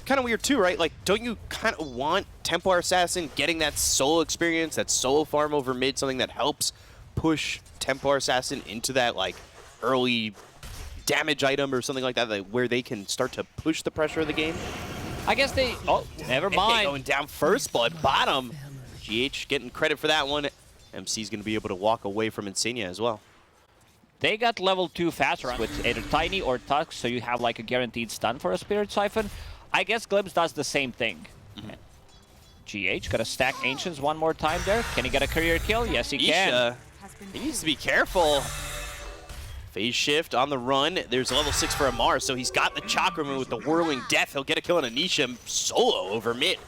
kind of weird too, right? Like, don't you kind of want Templar Assassin getting that solo experience, that solo farm over mid, something that helps push Templar Assassin into that, like, early damage item or something like that, where they can start to push the pressure of the game? I guess they... Oh, never mind. Going down first, but bottom. GH getting credit for that one. MC's going to be able to walk away from Insania as well. They got level 2 fast run with either Tiny or Tusk, so you have like a guaranteed stun for a Spirit Siphon. I guess Glimpse does the same thing. GH got to stack Ancients one more time there. Can he get a career kill? Yes, he can. He needs to be careful. Phase shift on the run. There's a level 6 for Amar, so he's got the Chakra Moon with the Whirling Death. He'll get a kill on Anisha solo over mid.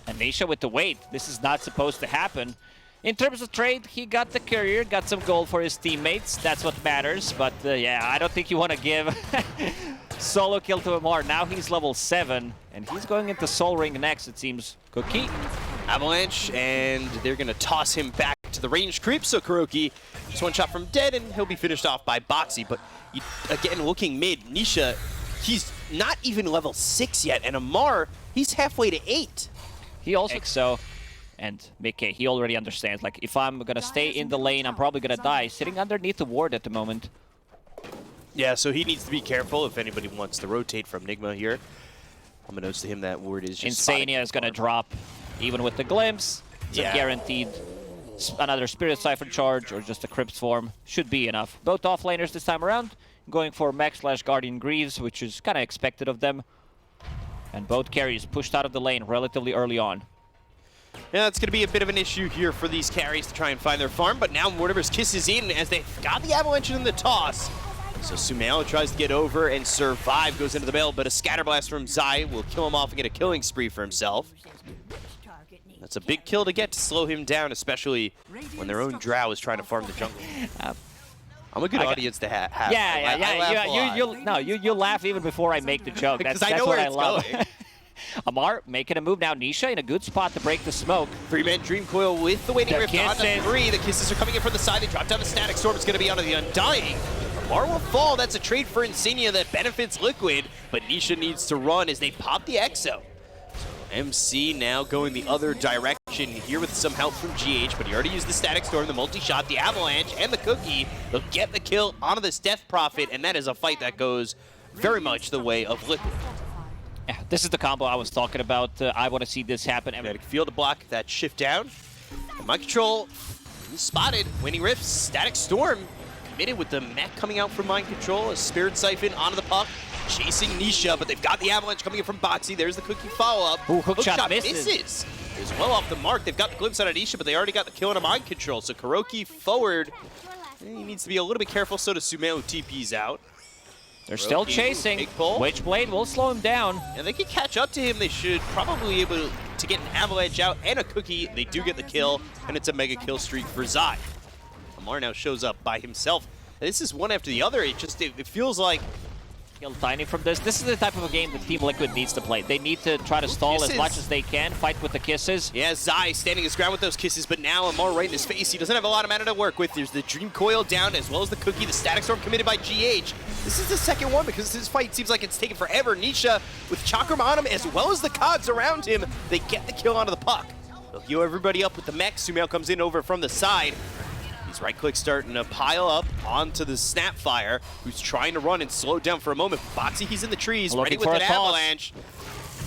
Anisha with the weight. This is not supposed to happen. In terms of trade, he got the career, got some gold for his teammates. That's what matters. But yeah, I don't think you want to give solo kill to Amar. Now he's level 7, and he's going into Soul Ring next, it seems. Cookie. Avalanche, and they're going to toss him back to the range creep. So Kuroki, just one shot from dead, and he'll be finished off by Boxy. But again, looking mid, Nisha, he's not even level 6 yet, and Amar, he's halfway to 8. He also so. And Mickey, he already understands, like, if I'm going to stay in the lane, I'm probably going to die. Sitting underneath the ward at the moment. Yeah, so he needs to be careful if anybody wants to rotate from Nigma here. I'm going to notice to him that ward is just Insania is going to drop, even with the Glimpse. It's a guaranteed another Spirit Siphon charge or just a Crypt form. Should be enough. Both offlaners this time around, going for Mech/Guardian Greaves, which is kind of expected of them. And both carries pushed out of the lane relatively early on. Yeah, that's going to be a bit of an issue here for these carries to try and find their farm, but now Mortimer's Kiss is in as they've got the Avalanche in the toss. So Sumail tries to get over and survive, goes into the bail, but a Scatterblast from Zai will kill him off and get a killing spree for himself. That's a big kill to get to slow him down, especially when their own Drow is trying to farm the jungle. I'm a good audience to have. You laugh even before I make the joke. That's what I love. Amar making a move now. Nisha in a good spot to break the smoke. 3-man Dream Coil with the Waiting Rift on the 3. The kisses are coming in from the side. They drop down the Static Storm. It's going to be onto the Undying. Amar will fall. That's a trade for Insania that benefits Liquid, but Nisha needs to run as they pop the Exo. MC now going the other direction here with some help from GH, but he already used the Static Storm, the multi-shot, the Avalanche, and the Cookie. They'll get the kill onto this Death Prophet, and that is a fight that goes very much the way of Liquid. Yeah, this is the combo I was talking about. I want to see this happen. Field to block that shift down. Mind Control spotted. Winning Rift, Static Storm committed with the mech coming out from Mind Control. A Spirit Siphon onto the puck, chasing Nisha, but they've got the Avalanche coming in from Boxy. There's the Cookie follow-up. Hook shot misses. Is well off the mark. They've got the glimpse on Nisha, but they already got the kill on a Mind Control. So Kuroki forward. He needs to be a little bit careful, so does Sumail, who TP's out. They're still chasing. Witchblade will slow him down. And they can catch up to him. They should probably be able to get an Avalanche out and a Cookie. They do get the kill, and it's a mega kill streak for Zai. Amar now shows up by himself. This is one after the other. It feels like... Kill Tiny from this. This is the type of a game that Team Liquid needs to play. They need to try to stall as much as they can, fight with the kisses. Yeah, Zai standing his ground with those kisses, but now Amar right in his face. He doesn't have a lot of mana to work with. There's the Dream Coil down as well as the Cookie, the Static Storm committed by GH. This is the second one because this fight seems like it's taken forever. Nisha with Chakram on him as well as the cogs around him. They get the kill onto the puck. They'll heal everybody up with the mech. Sumail comes in over from the side. Right click starting to pile up onto the Snapfire, who's trying to run and slow down for a moment. Boxy, he's in the trees, ready with an Avalanche.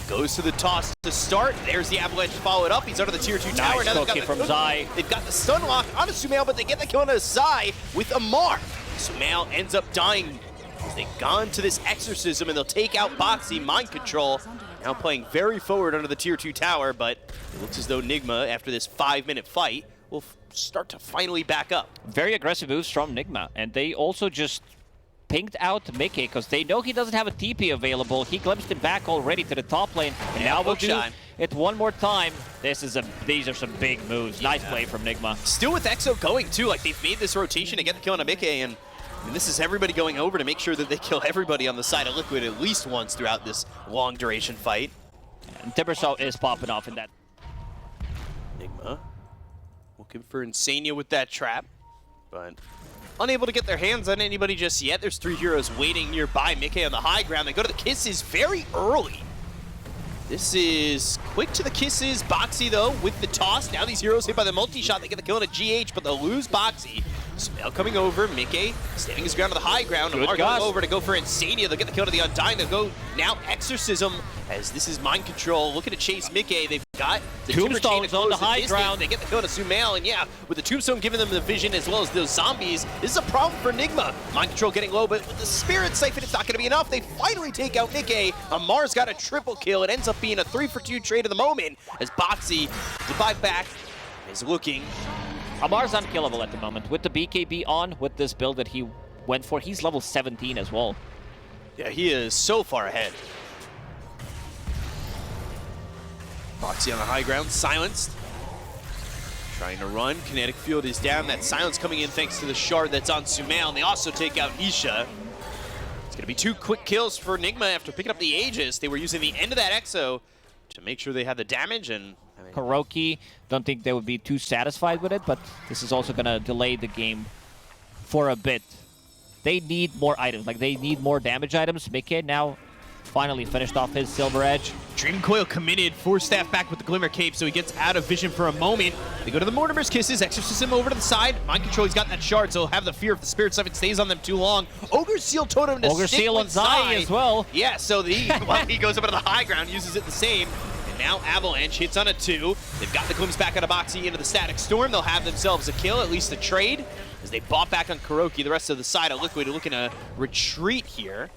Goes to the toss to start. There's the Avalanche to follow it up. He's under the tier 2 tower. Now they've got from Zai. They've got the stun lock onto Sumail, but they get the kill onto Zai with Amar. Sumail ends up dying as they've gone to this exorcism, and they'll take out Boxy. Mind Control now playing very forward under the tier 2 tower, but it looks as though Nigma, after this 5-minute fight, will start to finally back up. Very aggressive moves from Nigma, and they also just pinged out Mickey because they know he doesn't have a TP available. He glimpsed him back already to the top lane, and now we'll do it one more time. These are some big moves. Nice play from Nigma. Still with Exo going too, like they've made this rotation to get the kill on a Mickey, and this is everybody going over to make sure that they kill everybody on the side of Liquid at least once throughout this long duration fight. And Timbersaw is popping off in that. Nigma looking for Insania with that trap, but unable to get their hands on anybody just yet. There's 3 heroes waiting nearby. Mickey on the high ground. They go to the kisses very early. This is quick to the kisses. Boxy, though, with the toss. Now these heroes hit by the multi-shot. They get the kill on a GH, but they'll lose Boxy. Smell coming over. Mickey standing his ground on the high ground. Amar going over to go for Insania. They'll get the kill to the Undying. They'll go now Exorcism, as this is Mind Control. Looking to chase Mickey. They've got the Tombstone's on the high ground. They get the kill to Sumail, and yeah, with the Tombstone giving them the vision as well as those zombies, this is a problem for Nigma. Mind Control getting low, but with the Spirit Siphon, it's not going to be enough. They finally take out Mickey. Amar's got a triple kill. It ends up being a 3-for-2 trade of the moment, as Boxy, the buyback, is looking. Amar's unkillable at the moment. With the BKB on, with this build that he went for, he's level 17 as well. Yeah, he is so far ahead. Boxy on the high ground, silenced. Trying to run, kinetic field is down. That silence coming in thanks to the shard that's on Sumail, and they also take out Nisha. It's gonna be 2 quick kills for Nigma after picking up the Aegis. They were using the end of that Exo to make sure they had the damage, and Kuroki, don't think they would be too satisfied with it, but this is also gonna delay the game for a bit. They need more items, like they need more damage items. Mickey now finally finished off his Silver Edge. Dream Coil committed, Force Staff back with the Glimmer Cape, so he gets out of vision for a moment. They go to the Mortimer's Kisses, Exorcism over to the side. Mind Control, he's got that shard, so he'll have the fear if the Spirit Siphon stays on them too long. Ogre's Seal Totem to Ogre stick Seal with and Zai as well. Yeah, so well, he goes up into the high ground, uses it the same. And now Avalanche hits on a 2. They've got the glimpse back out of Boxy into the Static Storm. They'll have themselves a kill, at least a trade, as they bought back on Kuroki. The rest of the side of Liquid looking to retreat here.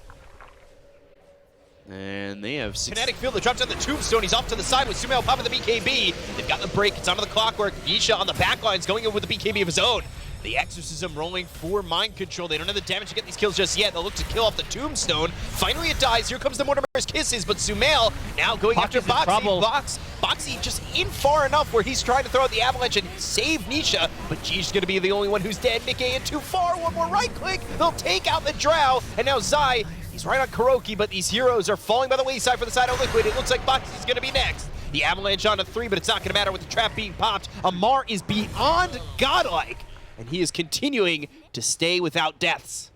And they have kinetic field that drops on the Tombstone. He's off to the side with Sumail popping the BKB. They've got the break. It's onto the clockwork. Yisha on the back lines going in with the BKB of his own. The Exorcism rolling for Mind Control. They don't have the damage to get these kills just yet. They'll look to kill off the Tombstone. Finally it dies. Here comes the Mortimer's Kisses, but Sumail now going after Boxy. Boxy just in far enough where he's trying to throw out the Avalanche and save Nisha, but G's going to be the only one who's dead. Mickey in too far. One more right click. They'll take out the Drow, and now Zai, he's right on Kuroki, but these heroes are falling by the wayside for the side of Liquid. It looks like Boxy's going to be next. The Avalanche onto 3, but it's not going to matter with the trap being popped. Amar is beyond godlike, and he is continuing to stay without deaths.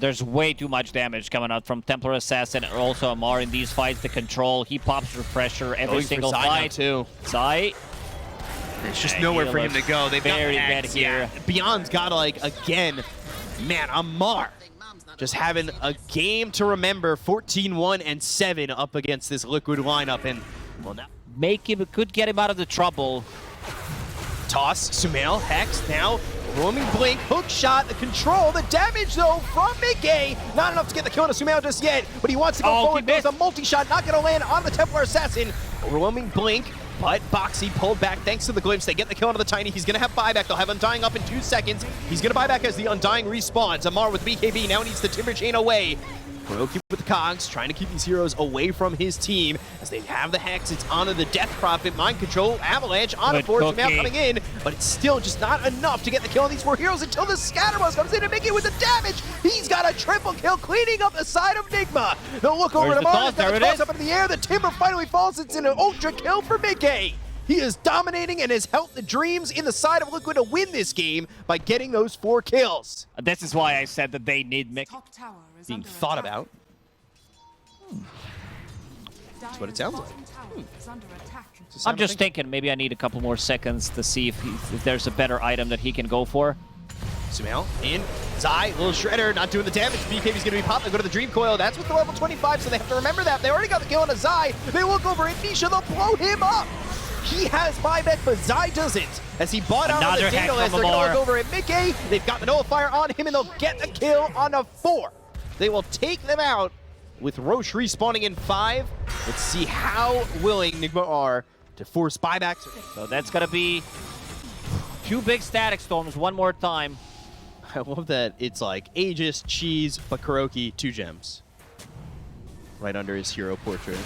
There's way too much damage coming out from Templar Assassin and also Amar in these fights. The control, he pops for pressure every single fight. Too. Zai. There's just nowhere for him to go. They've very got bad here. Yeah, beyond godlike again. Man, Amar just having a game to remember. 14-1 and 7 up against this Liquid lineup, and well, now could get him out of the trouble. Toss, Sumail, Hex, now roaming blink, hook shot, the control, the damage though from Mickey. Not enough to get the kill on Sumail just yet, but he wants to go forward. There's a multi-shot, not gonna land on the Templar Assassin. Roaming blink, but Boxy pulled back thanks to the glimpse. They get the kill onto the Tiny. He's gonna have buyback. They'll have Undying up in 2 seconds. He's gonna buy back as the Undying respawns. Amar with BKB now needs the Timber Chain away. Kuroki with the cogs, trying to keep these heroes away from his team as they have the Hex. It's onto the Death Prophet, Mind Control, Avalanche, on a force, now coming in, but it's still just not enough to get the kill on these 4 heroes until the Scatterbuzz comes in and Mickey with the damage. He's got a triple kill, cleaning up the side of Nigma. They'll look over to Mars, got the toss up into the air, the Timber finally falls, it's an ultra kill for Mickey. He is dominating and has helped the Dreams in the side of Liquid to win this game by getting those 4 kills. This is why I said that they need Mickey being thought about. That's what it sounds like. I'm just thinking maybe I need a couple more seconds to see if there's a better item that he can go for. Sumail in. Zai, little shredder, not doing the damage. BKB's gonna be popped. They go to the Dream Coil. That's with the level 25, so they have to remember that. They already got the kill on a Zai. They look over at Nisha, they'll blow him up. He has buyback, but Zai doesn't. As he bought out on the Daedalus, they're gonna look over at Mickey. They've got the Nullifier on him, and they'll get the kill on a 4. They will take them out with Roche respawning in 5. Let's see how willing Nigma are to force buybacks. So that's gonna be 2 big Static Storms one more time. I love that it's like Aegis, Cheese, but Kuroki, 2 gems. Right under his hero portrait.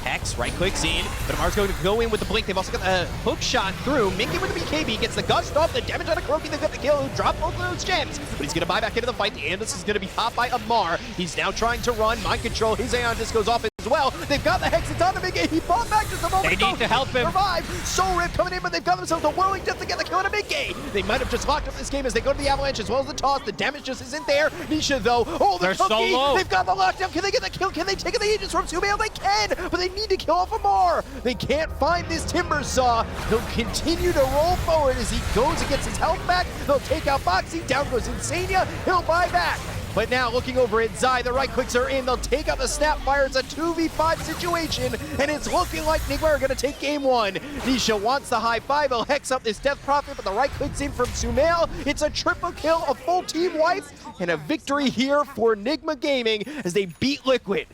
Hex, right clicks in, but Amar's going to go in with the blink. They've also got the hook shot through. Mickey with the BKB gets the gust off, the damage on a Kuroki. They've got the kill, drop both of those gems, but he's going to buy back into the fight. The Andis is going to be popped by Amar. He's now trying to run, Mind Control. His Aeon Disc goes off. as well. They've got the Hex, it's on the mid game. He fought back just a moment ago. They need to help him. Survive. Soul Rip coming in, but they've got themselves a whirling just to get the kill in a mid game. They might have just locked up this game as they go to the Avalanche as well as the toss. The damage just isn't there. Nisha though, oh, the They're so cookie. low. They've got the lockdown. Can they get the kill? Can they take the Aegis from Sumail? They can, but they need to kill off Amar. They can't find this Timber Saw. He'll continue to roll forward as he goes and gets his health back. They'll take out Boxy. Down goes Insania. He'll buy back. But now looking over at Zai, the right clicks are in. They'll take out the Snapfire. It's a 2v5 situation, and it's looking like Nigma are going to take game one. Nisha wants the high five. He'll hex up this Death Prophet, but the right clicks in from Sumail. It's a triple kill, a full team wipe, and a victory here for Nigma Gaming as they beat Liquid.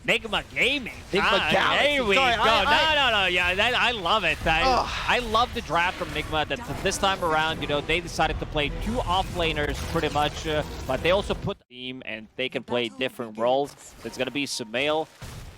Nigma Gaming. Nigma Galaxy. Here we Sorry, go. No. Yeah, I love it. I love the draft from Nigma. That this time around, you know, they decided to play 2 offlaners pretty much, but they also put the team and they can play different roles. So it's gonna be Sumail,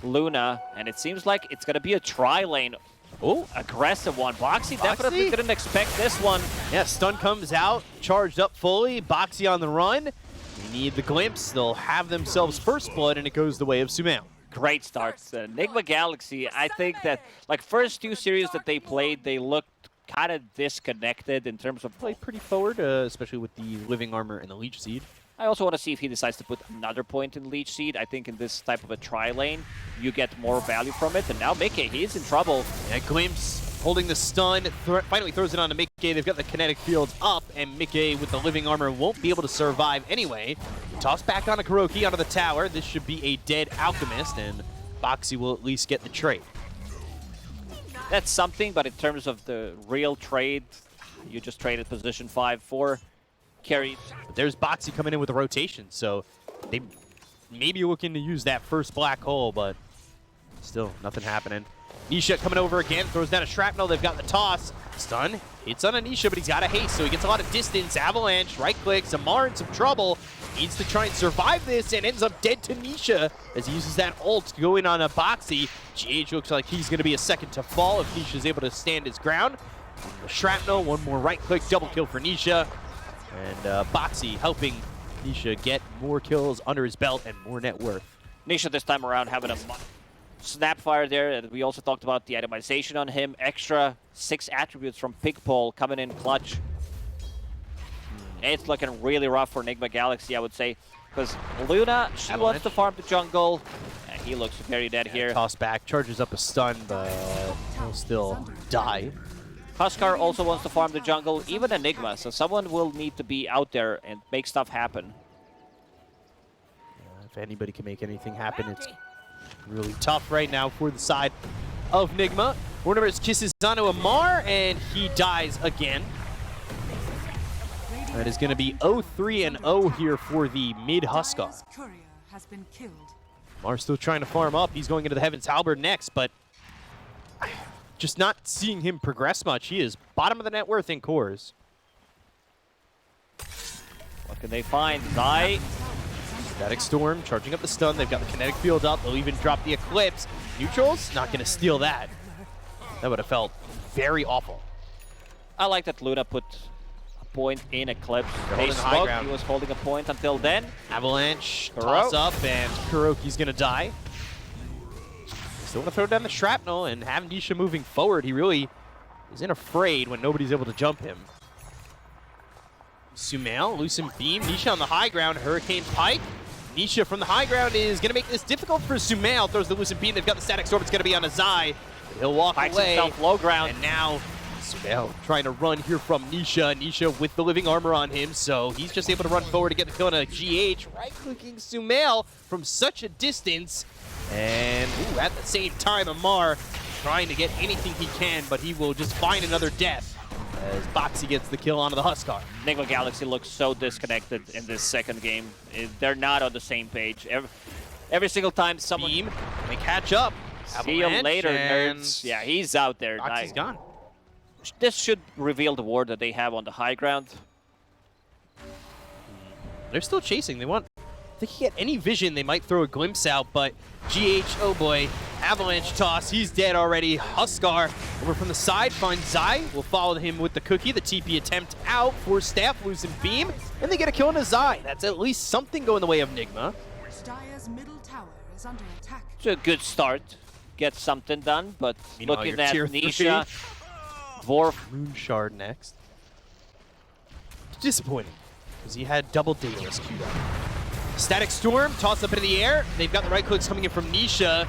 Luna, and it seems like it's gonna be a tri-lane. Oh, aggressive one. Boxy definitely didn't expect this one. Yeah, stun comes out, charged up fully. Boxy on the run. They need the glimpse. They'll have themselves first blood, and it goes the way of Sumail. Great starts. Nigma Galaxy, I think that, like, first 2 series that they played, they looked kind of disconnected in terms of... Played pretty forward, especially with the Living Armor and the Leech Seed. I also want to see if he decides to put another point in Leech Seed. I think in this type of a tri-lane, you get more value from it. And now Mickey, he's in trouble. Yeah, Glimpse holding the stun, finally throws it on to Mickey. They've got the kinetic fields up, and Mickey with the Living Armor won't be able to survive anyway. Toss back on a Kuroki onto the tower. This should be a dead Alchemist, and Boxy will at least get the trade. That's something, but in terms of the real trade, you just traded position 5 for carries. But there's Boxy coming in with a rotation, so they may be looking to use that first black hole, but still nothing happening. Nisha coming over again, throws down a shrapnel. They've got the toss. Stun hits on Anisha, but he's got a haste, so he gets a lot of distance. Avalanche, right clicks. Amar in some trouble. Needs to try and survive this and ends up dead to Nisha as he uses that ult to go in on a Boxy. GH looks like he's going to be a second to fall if Nisha's able to stand his ground. The shrapnel, one more right click, double kill for Nisha. And Boxy helping Nisha get more kills under his belt and more net worth. Nisha this time around having a Snapfire there, and we also talked about the itemization on him. Extra 6 attributes from Pigpole coming in clutch. It's looking really rough for Nigma Galaxy, I would say, because Luna, she wants to farm the jungle, and he looks very dead here. Toss back, charges up a stun, but he'll still die. Huskar also wants to farm the jungle, even Enigma, so someone will need to be out there and make stuff happen. If anybody can make anything happen, it's really tough right now for the side of Nigma. Warner's kisses onto Amar, and he dies again. That is going to be 0-3-0 here for the mid-Huskar. Amar's still trying to farm up. He's going into the Heaven's Halberd next, but just not seeing him progress much. He is bottom of the net worth in cores. What can they find? Zai. Static Storm charging up the stun. They've got the kinetic field up. They'll even drop the Eclipse. Neutrals not going to steal that. That would have felt very awful. I like that Luna put a point in Eclipse. They smoked. He was holding a point until then. Avalanche, toss up, and Kuroki's going to die. Still want to throw down the shrapnel and have Nisha moving forward. He really isn't afraid when nobody's able to jump him. Sumail, Lucent Beam, Nisha on the high ground, Hurricane Pike. Nisha from the high ground is going to make this difficult for Sumail. Throws the Lucent Beam. They've got the Static Storm. It's going to be on a Zai. He'll walk away. Himself low ground. And now Sumail trying to run here from Nisha. Nisha with the Living Armor on him, so he's just able to run forward to get the kill on a GH. Right-clicking Sumail from such a distance. And ooh, at the same time, Amar trying to get anything he can, but he will just find another death as Boxy gets the kill onto the Huskar. Nigma Galaxy looks so disconnected in this second game. They're not on the same page. Every single time someone... Beam, they catch up. See you later, nerds. Yeah, he's out there. Boxy's gone. This should reveal the ward that they have on the high ground. They're still chasing. They want... If they can get any vision, they might throw a glimpse out, but GH, oh boy, Avalanche toss, he's dead already. Huskar over from the side, finds Zai, will follow him with the cookie, the TP attempt out for Staff, Lucent Beam, and they get a kill on a Zai. That's at least something going the way of Nigma. It's a good start. Get something done, but Meanwhile, looking your at tier Nisha, Dwarf. Moon Shard next. It's disappointing, because he had double Daedalus queued up. Static Storm, toss up into the air. They've got the right clicks coming in from Nisha.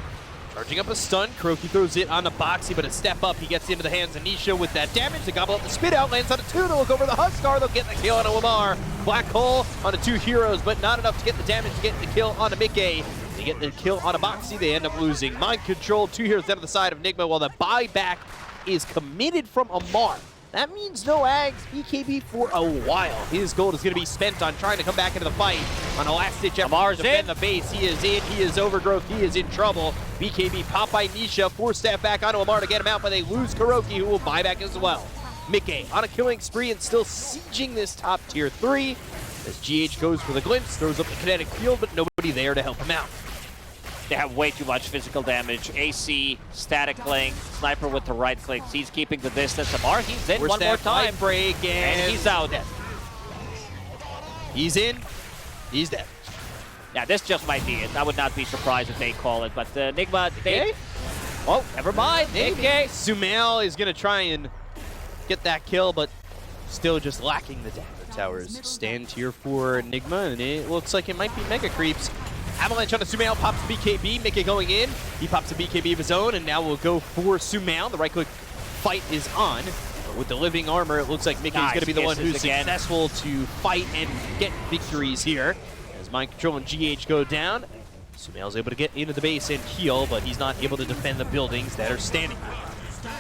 Charging up a stun, KuroKy throws it on the Boxy, but a step up, he gets into the hands of Nisha with that damage. They gobble up the spit out, lands on a 2, they'll look over the Huskar, they'll get the kill on a Lamar. Black Hole on the 2 heroes, but not enough to get the damage to get the kill on a Mickey. They get the kill on a Boxy, they end up losing. Mind Control, 2 heroes down to the side of Nigma, while the buyback is committed from Amar. That means no Ags BKB for a while. His gold is going to be spent on trying to come back into the fight on a last-ditch effort to defend the base. He is in, he is overgrowth, he is in trouble. BKB popped by Nisha, 4-step back onto Amar to get him out, but they lose KuroKy, who will buy back as well. Mickey on a killing spree and still sieging this top tier 3. As GH goes for the glimpse, throws up the kinetic field, but nobody there to help him out. They have way too much physical damage. AC, static link, sniper with the right clicks. He's keeping the distance. Amar, he's in one more time. Break and he's out. Dead. He's in. He's dead. Yeah, this just might be it. I would not be surprised if they call it. But Nigma, they... Oh, never mind. Okay. Sumail is going to try and get that kill, but still just lacking the damage. Towers stand tier for Nigma, and it looks like it might be Mega Creeps. Avalanche on a Sumail, pops BKB, Mickey going in. He pops a BKB of his own, and now we'll go for Sumail. The right-click fight is on. But with the living armor, it looks like Mickey's going to be the one who's successful to fight and get victories here. As Mind Control and GH go down, Sumail's able to get into the base and heal, but he's not able to defend the buildings that are standing here.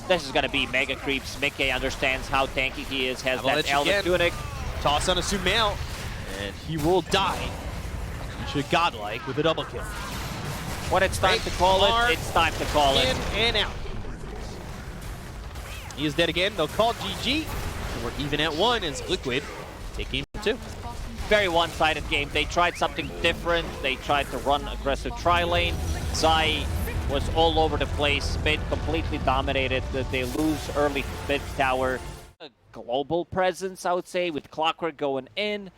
This is going to be Mega Creeps. Mickey understands how tanky he is, has Avalanche that Elder Tunic. Toss on a Sumail, and he will die. Godlike with a double kill. When it's time to call it, it's time to call it. In and out. He is dead again. They'll call GG. And we're even at 1 as Liquid take game 2. Very one-sided game. They tried something different. They tried to run aggressive tri-lane. Zai was all over the place. Mid completely dominated. They lose early mid tower. A global presence, I would say, with Clockwork going in.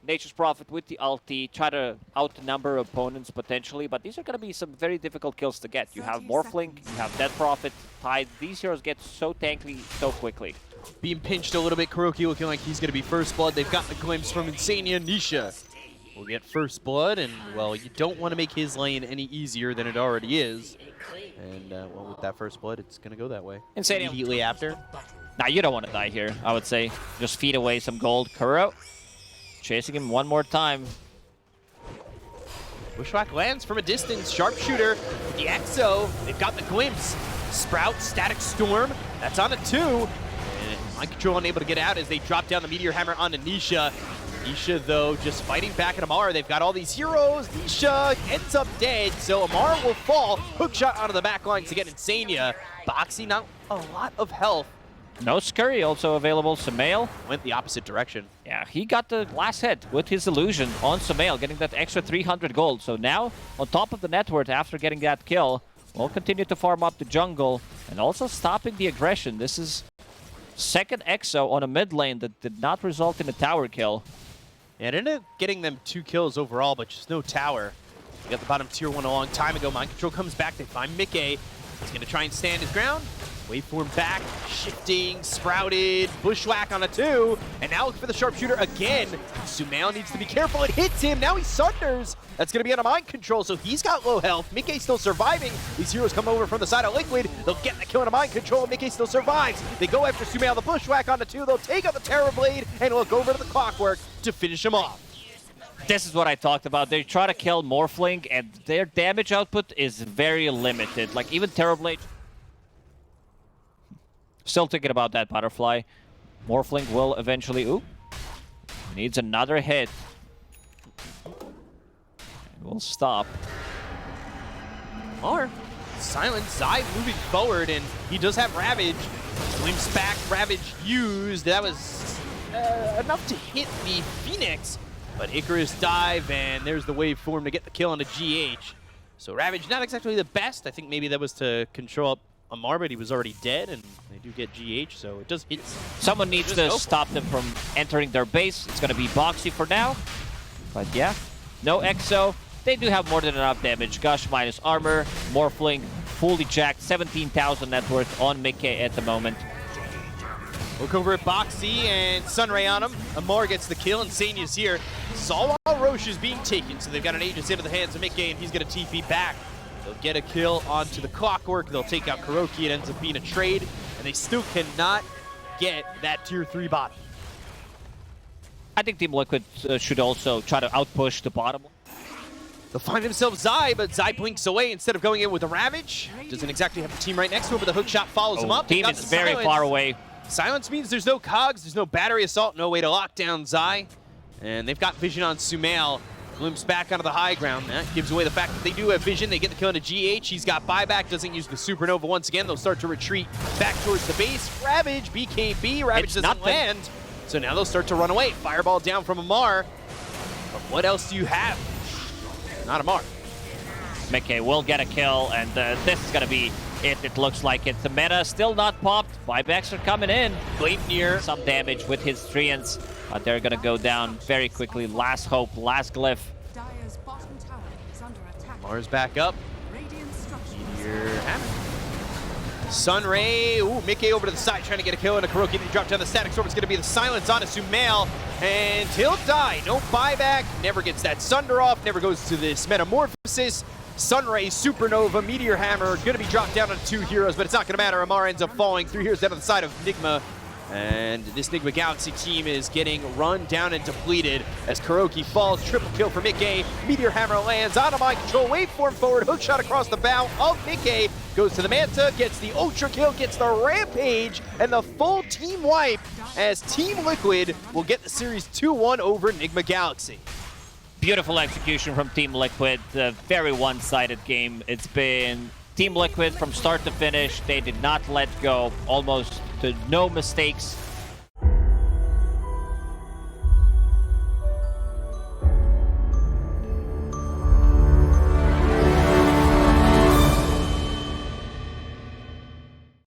Nature's Prophet with the ulti, try to outnumber opponents potentially, but these are going to be some very difficult kills to get. You have Morphling, you have Dead Prophet, Tide. These heroes get so tanky so quickly. Being pinched a little bit, KuroKy looking like he's going to be first blood. They've got the glimpse from Insania. Nisha will get first blood, and, well, you don't want to make his lane any easier than it already is. And, well, with that first blood, it's going to go that way. Insania. Immediately after. Nah, you don't want to die here, I would say. Just feed away some gold. Kuro. Chasing him one more time. Bushwhack lands from a distance. Sharpshooter, the Exo. They've got the glimpse. Sprout, Static Storm. That's on a 2. And Mind Control unable to get out as they drop down the Meteor Hammer onto Nisha. Nisha, though, just fighting back at Amar. They've got all these heroes. Nisha ends up dead, so Amar will fall. Hookshot onto the back lines to get Insania. Boxy, not a lot of health. No Scurry also available. Sumail went the opposite direction. Yeah, he got the last hit with his illusion on Sumail, getting that extra 300 gold. So now, on top of the net worth after getting that kill, we'll continue to farm up the jungle and also stopping the aggression. This is second Exo on a mid lane that did not result in a tower kill. Yeah, it ended up getting them 2 kills overall, but just no tower. We got the bottom tier 1 a long time ago. Mind Control comes back. They find Mickey. He's going to try and stand his ground. Waveform back, shifting, sprouted, bushwhack on a 2, and now look for the sharpshooter again. Sumail needs to be careful, it hits him, now he sunders. That's gonna be out of Mind Control, so he's got low health. Mickey's still surviving. These heroes come over from the side of Liquid, they'll get the kill on a Mind Control, and Mickey still survives. They go after Sumail, the bushwhack on the 2, they'll take out the Terror Blade, and look over to the Clockwork to finish him off. This is what I talked about. They try to kill Morphling, and their damage output is very limited. Like, even Terror Blade... Still thinking about that Butterfly. Morphling will eventually... Ooh. Needs another hit. We'll stop. Or Silent Zai moving forward, and he does have Ravage. Glimpse back, Ravage used. That was enough to hit the Phoenix. But Icarus dive, and there's the waveform to get the kill on the GH. So Ravage, not exactly the best. I think maybe that was to control up Amar, but he was already dead, and they do get GH, so it does hit. Someone needs to stop them from entering their base. It's going to be Boxy for now. But yeah, no Exo. they do have more than enough damage. Gush minus armor, Morphling, fully jacked, 17,000 net worth on Mickey at the moment. Look over at Boxy and Sunray on him. Amar gets the kill and Sanya's here. This is all while Roche is being taken, so they've got an Aegis into the hands of Mickey, and he's going to TP back. They'll get a kill onto the Clockwork. They'll take out Kuroki. It ends up being a trade, and they still cannot get that tier 3 bottom. I think Team Liquid should also try to outpush the bottom. They'll find themselves Zai, but Zai blinks away instead of going in with a Ravage. Doesn't exactly have the team right next to him, but the hook shot follows him up. Team is very far away. Silence means there's no cogs, there's no battery assault, no way to lock down Zai. And they've got vision on Sumail. Glimpse back onto the high ground. That gives away the fact that they do have vision. They get the kill into GH. He's got buyback, doesn't use the Supernova once again. They'll start to retreat back towards the base. Ravage, BKB, Ravage doesn't land. So now they'll start to run away. Fireball down from Amar. But what else do you have? Not Amar. Mickey will get a kill, and this is going to be it. It looks like it. The meta still not popped. Buybacks are coming in. Gleipnir. Some damage with his treants, but they're going to go down very quickly. Last hope, last glyph. Dire's bottom tower is under attack. Mars back up. Radiant structures. Meteor hammer. Sunray, ooh, Mickey over to the side trying to get a kill, and a Kuroki to drop down the static storm. It's going to be the silence on a Sumail, and he'll die. No buyback, never gets that Sunder off, never goes to this Metamorphosis. Sunray, Supernova, Meteor Hammer, going to be dropped down on 2 heroes, but it's not going to matter. Amar ends up falling. 3 heroes down on the side of Nigma. And this Nigma Galaxy team is getting run down and depleted as Kuroki falls. Triple kill for Mickey. Meteor Hammer lands on a mind control. Waveform forward. Hook shot across the bow of Mickey. Goes to the Manta. Gets the Ultra kill. Gets the Rampage. And the full team wipe as Team Liquid will get the series 2-1 over Nigma Galaxy. Beautiful execution from Team Liquid. A very one-sided game. It's been Team Liquid from start to finish. They did not let go. Almost to no mistakes